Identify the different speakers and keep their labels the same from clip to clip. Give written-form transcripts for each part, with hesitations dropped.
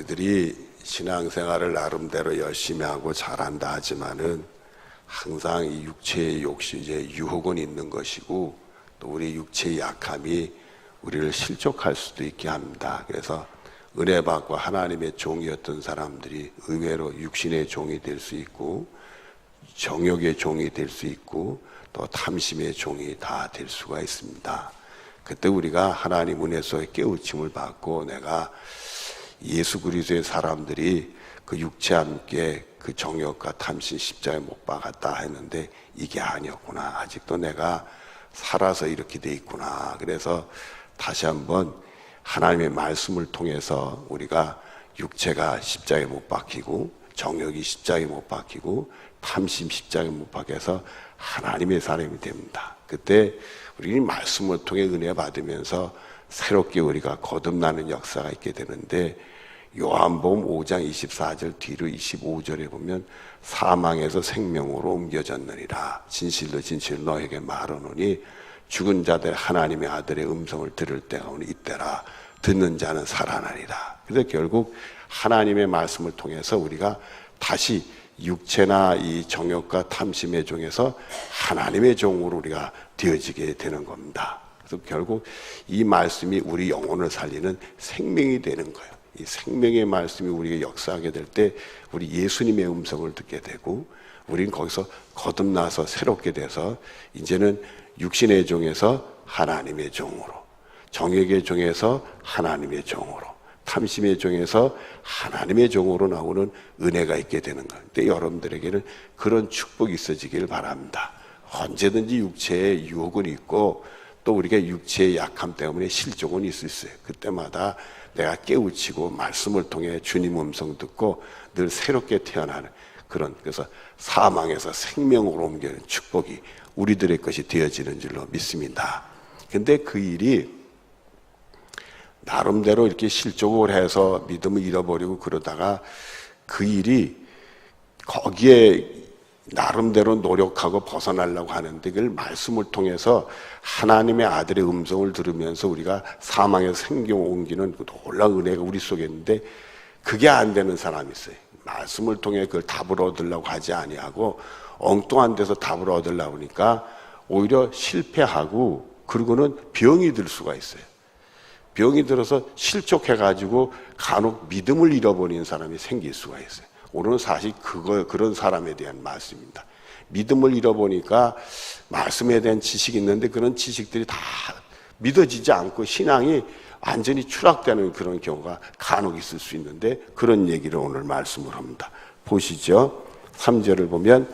Speaker 1: 우리들이 신앙생활을 나름대로 열심히 하고 잘한다 하지만은 항상 이 육체의 욕심에 유혹은 있는 것이고 또 우리 육체의 약함이 우리를 실족할 수도 있게 합니다. 그래서 은혜 받고 하나님의 종이었던 사람들이 의외로 육신의 종이 될 수 있고 정욕의 종이 될 수 있고 또 탐심의 종이 다 될 수가 있습니다. 그때 우리가 하나님 은혜 속에 깨우침을 받고 내가 예수 그리스도의 사람들이 그 육체와 함께 그 정욕과 탐심 십자가에 못 박았다 했는데 이게 아니었구나. 아직도 내가 살아서 이렇게 돼 있구나. 그래서 다시 한번 하나님의 말씀을 통해서 우리가 육체가 십자가에 못 박히고 정욕이 십자가에 못 박히고 탐심 십자가에 못 박혀서 하나님의 사람이 됩니다. 그때 우리는 말씀을 통해 은혜 받으면서 새롭게 우리가 거듭나는 역사가 있게 되는데 요한복음 5장 24절 뒤로 25절에 보면 사망에서 생명으로 옮겨졌느니라. 진실로 진실로 너에게 말하노니 죽은 자들 하나님의 아들의 음성을 들을 때가 오니 이때라. 듣는 자는 살아나리라. 그래서 결국 하나님의 말씀을 통해서 우리가 다시 육체나 이 정욕과 탐심의 종에서 하나님의 종으로 우리가 되어지게 되는 겁니다. 그래서 결국 이 말씀이 우리 영혼을 살리는 생명이 되는 거예요. 이 생명의 말씀이 우리에게 역사하게 될 때 우리 예수님의 음성을 듣게 되고 우리는 거기서 거듭나서 새롭게 돼서 이제는 육신의 종에서 하나님의 종으로, 정욕의 종에서 하나님의 종으로, 탐심의 종에서 하나님의 종으로 나오는 은혜가 있게 되는 거예요. 근데 여러분들에게는 그런 축복이 있어지길 바랍니다. 언제든지 육체에 유혹은 있고 또 우리가 육체의 약함 때문에 실족은 있을 수 있어요. 그때마다 내가 깨우치고 말씀을 통해 주님 음성 듣고 늘 새롭게 태어나는 그런, 그래서 사망에서 생명으로 옮기는 축복이 우리들의 것이 되어지는 줄로 믿습니다. 근데 그 일이 나름대로 이렇게 실족을 해서 믿음을 잃어버리고 그러다가 그 일이 거기에 나름대로 노력하고 벗어나려고 하는데 그걸 말씀을 통해서 하나님의 아들의 음성을 들으면서 우리가 사망에서 생명을 옮기는 그 놀라운 은혜가 우리 속에 있는데 그게 안 되는 사람이 있어요. 말씀을 통해 그걸 답을 얻으려고 하지 아니하고 엉뚱한 데서 답을 얻으려고 하니까 오히려 실패하고 그러고는 병이 들 수가 있어요. 병이 들어서 실족해가지고 간혹 믿음을 잃어버리는 사람이 생길 수가 있어요. 오늘은 사실 그런 사람에 대한 말씀입니다. 믿음을 잃어보니까 말씀에 대한 지식이 있는데 그런 지식들이 다 믿어지지 않고 신앙이 완전히 추락되는 그런 경우가 간혹 있을 수 있는데 그런 얘기를 오늘 말씀을 합니다. 보시죠. 3절을 보면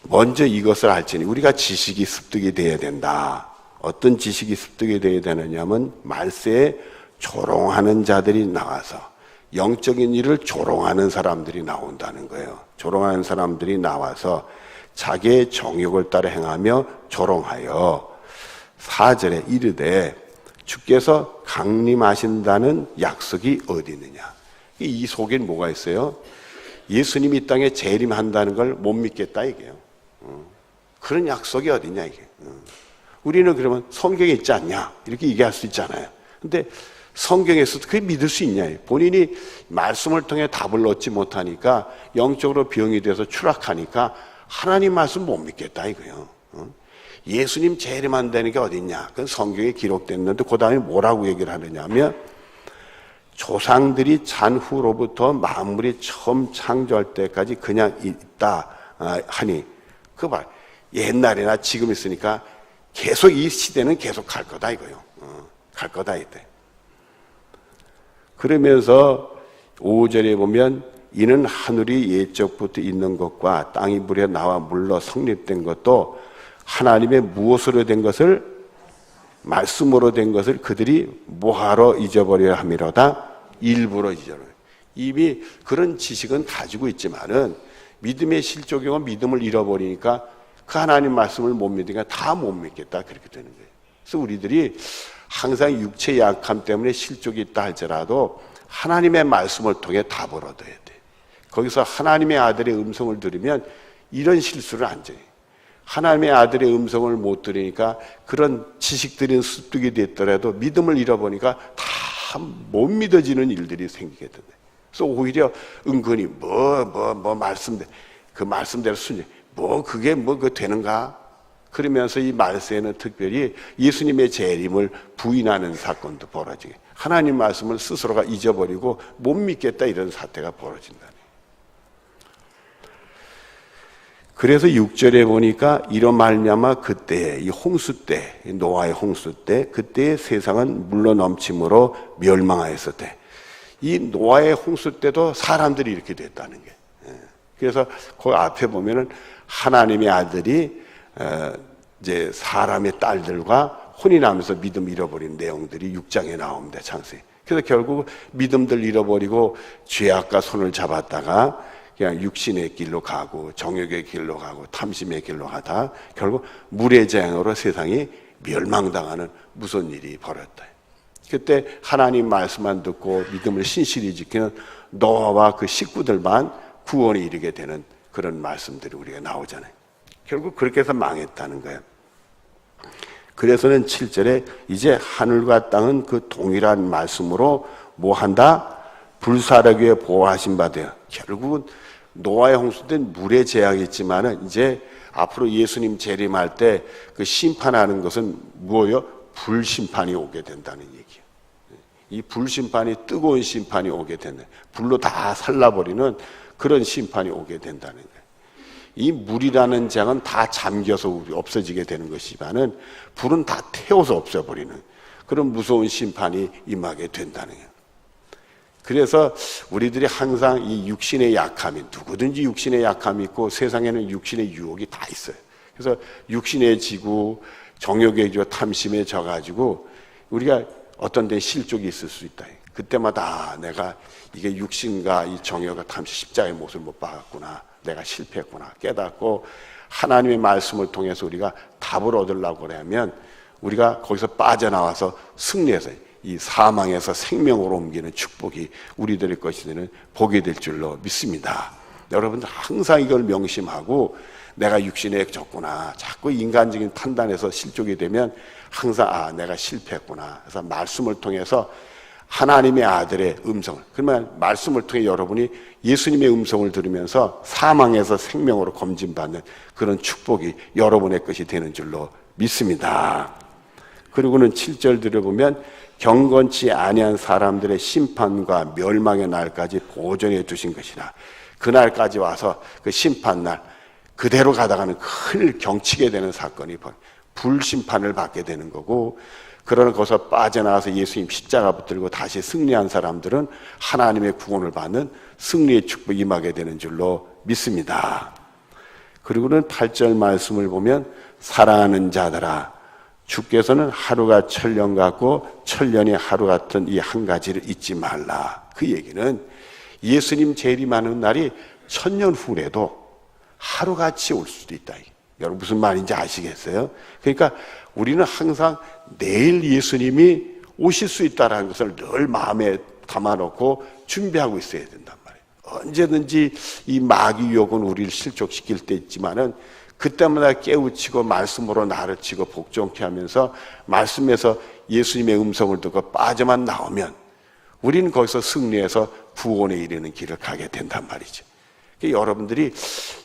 Speaker 1: 먼저 이것을 알지니 우리가 지식이 습득이 돼야 된다. 어떤 지식이 습득이 돼야 되느냐면 말세에 조롱하는 자들이 나와서 영적인 일을 조롱하는 사람들이 나온다는 거예요. 조롱하는 사람들이 나와서 자기의 정욕을 따라 행하며 조롱하여 4절에 이르되 주께서 강림하신다는 약속이 어디 있느냐. 이 속엔 뭐가 있어요? 예수님이 이 땅에 재림한다는 걸 못 믿겠다 이게요. 그런 약속이 어디냐 이게. 우리는 그러면 성경에 있지 않냐 이렇게 얘기할 수 있잖아요. 근데 성경에서도 그게 믿을 수 있냐. 본인이 말씀을 통해 답을 얻지 못하니까 영적으로 병이 돼서 추락하니까 하나님 말씀 못 믿겠다 이거예요. 예수님 재림한다는 게 어딨냐. 그건 성경에 기록됐는데 그 다음에 뭐라고 얘기를 하느냐 하면 조상들이 잔 후로부터 만물이 처음 창조할 때까지 그냥 있다 하니 그 말 옛날이나 지금 있으니까 계속 이 시대는 계속 갈 거다 이거예요. 갈 거다 이때. 그러면서 5절에 보면 이는 하늘이 예적부터 있는 것과 땅이 물에 나와 물러 성립된 것도 하나님의 무엇으로 된 것을 말씀으로 된 것을 그들이 뭐하러 잊어버려야 함이로다. 일부러 잊어버려요. 이미 그런 지식은 가지고 있지만은 믿음의 실족이고 믿음을 잃어버리니까 그 하나님 말씀을 못 믿으니까 다 못 믿겠다 그렇게 되는 거예요. 그래서 우리들이 항상 육체의 약함 때문에 실족이 있다 할지라도 하나님의 말씀을 통해 답을 얻어야 돼. 거기서 하나님의 아들의 음성을 들으면 이런 실수를 안 져요. 하나님의 아들의 음성을 못 들으니까 그런 지식들이 습득이 됐더라도 믿음을 잃어보니까 다 못 믿어지는 일들이 생기게 된다. 그래서 오히려 은근히 말씀대로 그 말씀대로 순종 그게 그 되는가? 그러면서 이 말세에는 특별히 예수님의 재림을 부인하는 사건도 벌어지게, 하나님 말씀을 스스로가 잊어버리고 못 믿겠다 이런 사태가 벌어진다. 그래서 6절에 보니까 이런 말미암아 그때 이 홍수 때, 노아의 홍수 때, 그때의 세상은 물로 넘침으로 멸망하였을 이 노아의 홍수 때도 사람들이 이렇게 됐다는 게. 그래서 그 앞에 보면은 하나님의 아들이 이제 사람의 딸들과 혼인하면서 믿음 잃어버린 내용들이 6장에 나옵니다. 창세기. 그래서 결국 믿음들 잃어버리고 죄악과 손을 잡았다가 그냥 육신의 길로 가고 정욕의 길로 가고 탐심의 길로 가다 결국 물의 재앙으로 세상이 멸망당하는 무서운 일이 벌어졌다. 그때 하나님 말씀만 듣고 믿음을 신실히 지키는 노아와 그 식구들만 구원에 이르게 되는 그런 말씀들이 우리가 나오잖아요. 결국 그렇게 해서 망했다는 거예요. 그래서는 7절에 이제 하늘과 땅은 그 동일한 말씀으로 뭐 한다? 불사르기 위해 보호하신 바 돼요. 결국은 노아의 홍수 때는 물의 재앙이 있지만은 이제 앞으로 예수님 재림할 때 그 심판하는 것은 뭐예요? 불심판이 오게 된다는 얘기예요. 이 불심판이 뜨거운 심판이 오게 된다. 불로 다 살라버리는 그런 심판이 오게 된다는 거예요. 이 물이라는 재앙은 다 잠겨서 없어지게 되는 것이지만은 불은 다 태워서 없애버리는 그런 무서운 심판이 임하게 된다는 거예요. 그래서 우리들이 항상 이 육신의 약함이, 누구든지 육신의 약함이 있고 세상에는 육신의 유혹이 다 있어요. 그래서 육신에 지고 정욕에 지고 탐심에 져가지고 우리가 어떤 데 실족이 있을 수 있다. 그때마다 내가 이게 육신과 이 정욕과 탐심 십자가의 모습을 못 봐갔구나, 내가 실패했구나 깨닫고 하나님의 말씀을 통해서 우리가 답을 얻으려고 그러면 우리가 거기서 빠져나와서 승리해서 이 사망에서 생명으로 옮기는 축복이 우리들의 것이 되는 복이 될 줄로 믿습니다. 여러분들 항상 이걸 명심하고 내가 육신에 졌구나, 자꾸 인간적인 판단에서 실족이 되면 항상 내가 실패했구나. 그래서 말씀을 통해서 하나님의 아들의 음성을, 그러면 말씀을 통해 여러분이 예수님의 음성을 들으면서 사망에서 생명으로 검진받는 그런 축복이 여러분의 것이 되는 줄로 믿습니다. 그리고는 7절 들어보면 경건치 아니한 사람들의 심판과 멸망의 날까지 보존해 두신 것이라. 그날까지 와서 그 심판날 그대로 가다가는 큰 경치게 되는 사건이 불심판을 받게 되는 거고, 그러나 거기서 빠져나와서 예수님 십자가 붙들고 다시 승리한 사람들은 하나님의 구원을 받는 승리의 축복이 임하게 되는 줄로 믿습니다. 그리고는 8절 말씀을 보면 사랑하는 자들아 주께서는 하루가 천년 같고 천년이 하루 같은 이 한 가지를 잊지 말라. 그 얘기는 예수님 재림하는 날이 천년 후래도 하루같이 올 수도 있다. 여러분 무슨 말인지 아시겠어요? 그러니까 우리는 항상 내일 예수님이 오실 수 있다는 것을 늘 마음에 담아놓고 준비하고 있어야 된단 말이에요. 언제든지 이 마귀 유혹은 우리를 실족시킬 때 있지만은 그때마다 깨우치고 말씀으로 나를 치고 복종케 하면서 말씀에서 예수님의 음성을 듣고 빠져만 나오면 우리는 거기서 승리해서 구원에 이르는 길을 가게 된단 말이죠. 그러니까 여러분들이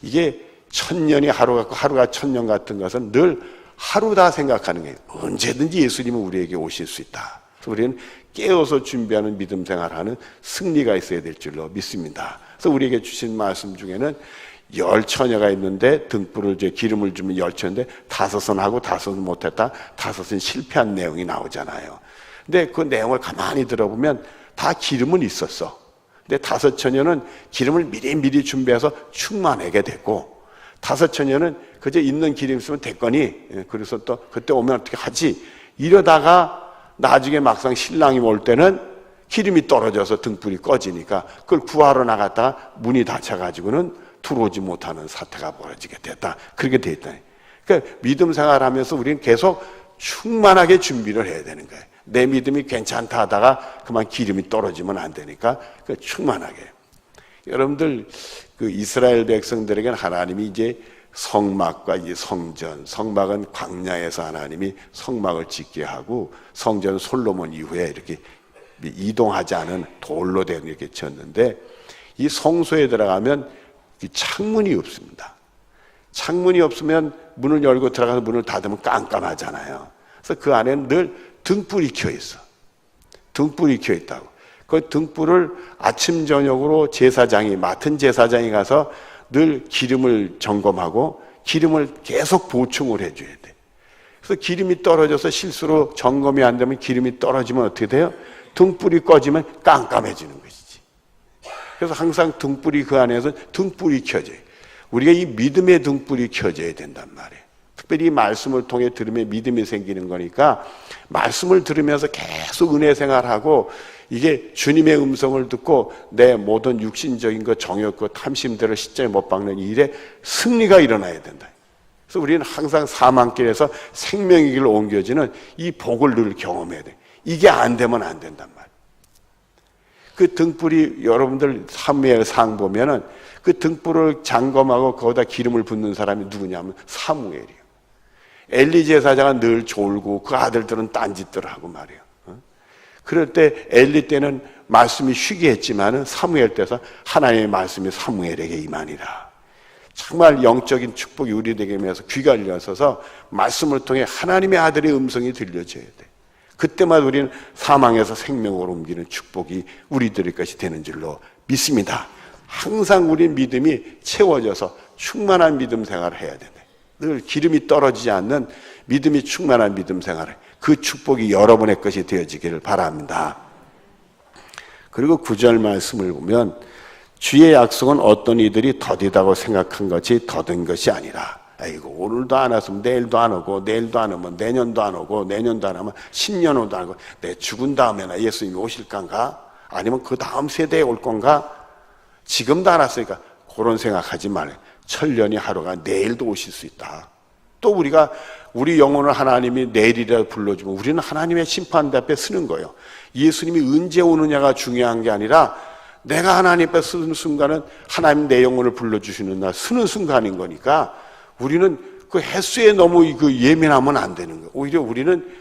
Speaker 1: 이게 천년이 하루 같고 하루가 천년 같은 것은 늘 하루다 생각하는 거예요. 언제든지 예수님은 우리에게 오실 수 있다. 그래서 우리는 깨어서 준비하는 믿음 생활하는 승리가 있어야 될 줄로 믿습니다. 그래서 우리에게 주신 말씀 중에는 10처녀가 있는데 등불을 기름을 주면 10처인데 5은 하고 5은 못했다, 5은 실패한 내용이 나오잖아요. 근데 그 내용을 가만히 들어보면 다 기름은 있었어. 근데 5처녀는 기름을 미리 준비해서 충만하게 됐고 5처녀는 그저 있는 기름 있으면 됐거니 그래서 또 그때 오면 어떻게 하지 이러다가 나중에 막상 신랑이 올 때는 기름이 떨어져서 등불이 꺼지니까 그걸 구하러 나갔다가 문이 닫혀가지고는 들어오지 못하는 사태가 벌어지게 됐다. 그렇게 돼 있다. 그러니까 믿음 생활하면서 우리는 계속 충만하게 준비를 해야 되는 거예요. 내 믿음이 괜찮다 하다가 그만 기름이 떨어지면 안 되니까 충만하게. 여러분들 그 이스라엘 백성들에게는 하나님이 이제 성막과 이 성전, 성막은 광야에서 하나님이 성막을 짓게 하고 성전 솔로몬 이후에 이렇게 이동하지 않은 돌로 된 이렇게 쳤는데, 이 성소에 들어가면 창문이 없습니다. 창문이 없으면 문을 열고 들어가서 문을 닫으면 깜깜하잖아요. 그래서 그 안에는 늘 등불이 켜 있어. 등불이 켜 있다고. 그 등불을 아침 저녁으로 맡은 제사장이 가서 늘 기름을 점검하고 기름을 계속 보충을 해줘야 돼. 그래서 기름이 떨어져서 실수로 점검이 안 되면, 기름이 떨어지면 어떻게 돼요? 등불이 꺼지면 깜깜해지는 것이지. 그래서 항상 등불이, 그 안에서 등불이 켜져요. 우리가 이 믿음의 등불이 켜져야 된단 말이에요. 특별히 이 말씀을 통해 들으면 믿음이 생기는 거니까, 말씀을 들으면서 계속 은혜 생활하고, 이게 주님의 음성을 듣고 내 모든 육신적인 것, 정욕, 탐심들을 십자가에 못 박는 이 일에 승리가 일어나야 된다. 그래서 우리는 항상 사망길에서 생명의 길로 옮겨지는 이 복을 늘 경험해야 돼. 이게 안 되면 안 된단 말이에요. 그 등불이, 여러분들 사무엘상 보면은 그 등불을 점검하고 거기다 기름을 붓는 사람이 누구냐면 사무엘이에요. 엘리 제사장은 늘 졸고 그 아들들은 딴짓들을 하고 말이에요. 그럴 때 엘리 때는 말씀이 쉬게 했지만은 사무엘 때서 하나님의 말씀이 사무엘에게 임하니라. 정말 영적인 축복이 우리에게 임해서 귀가 열려서 말씀을 통해 하나님의 아들의 음성이 들려져야 돼. 그때마다 우리는 사망에서 생명으로 옮기는 축복이 우리들의 것이 되는 줄로 믿습니다. 항상 우리 믿음이 채워져서 충만한 믿음 생활을 해야 된다. 늘 기름이 떨어지지 않는 믿음이 충만한 믿음 생활을, 그 축복이 여러분의 것이 되어지기를 바랍니다. 그리고 9절 말씀을 보면, 주의 약속은 어떤 이들이 더디다고 생각한 것이 더딘 것이 아니라, 아이고 오늘도 안 왔으면 내일도 안 오고, 내일도 안 오면 내년도 안 오고, 내년도 안 오면 10년 후도 안 오고, 내 죽은 다음에나 예수님이 오실 건가? 아니면 그 다음 세대에 올 건가? 지금도 안 왔으니까 그런 생각하지 말아요. 천년이 하루가 내일도 오실 수 있다. 또 우리가 우리 영혼을 하나님이 내일이라 불러주면 우리는 하나님의 심판대 앞에 서는 거예요. 예수님이 언제 오느냐가 중요한 게 아니라, 내가 하나님 앞에 서는 순간은 하나님 내 영혼을 불러주시는 날 서는 순간인 거니까, 우리는 그 횟수에 너무 예민하면 안 되는 거예요. 오히려 우리는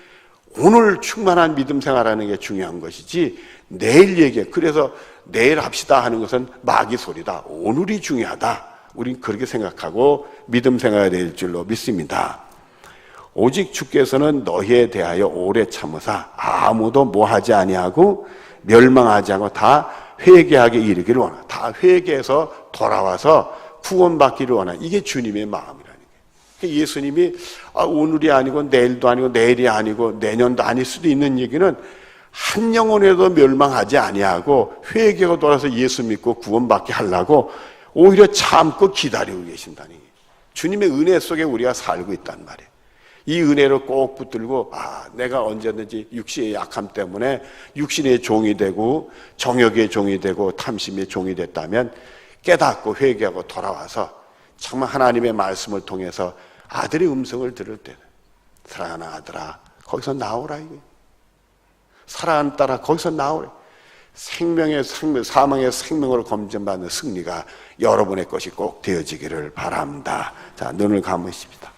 Speaker 1: 오늘 충만한 믿음 생활하는 게 중요한 것이지, 내일 얘기해. 그래서 내일 합시다 하는 것은 마귀 소리다. 오늘이 중요하다. 우린 그렇게 생각하고 믿음 생활해야 될 줄로 믿습니다. 오직 주께서는 너희에 대하여 오래 참으사 아무도 뭐하지 아니하고 멸망하지 않고 다 회개하게 이르기를 원하다. 다 회개해서 돌아와서 구원받기를 원하다. 이게 주님의 마음이라는 거예요. 예수님이 오늘이 아니고 내일도 아니고 내일이 아니고 내년도 아닐 수도 있는 얘기는, 한 영혼에도 멸망하지 아니하고 회개하고 돌아서 예수 믿고 구원받게 하려고 오히려 참고 기다리고 계신다는 거예요. 주님의 은혜 속에 우리가 살고 있단 말이에요. 이 은혜를 꼭 붙들고, 내가 언제든지 육신의 약함 때문에 육신의 종이 되고 정욕의 종이 되고 탐심의 종이 됐다면 깨닫고 회개하고 돌아와서 정말 하나님의 말씀을 통해서 아들의 음성을 들을 때는, 사랑하는 아들아 거기서 나오라 이거예요. 사랑하는 딸아 거기서 나오라. 사망의 생명으로 검증받는 승리가 여러분의 것이 꼭 되어지기를 바랍니다. 자, 눈을 감으십시다.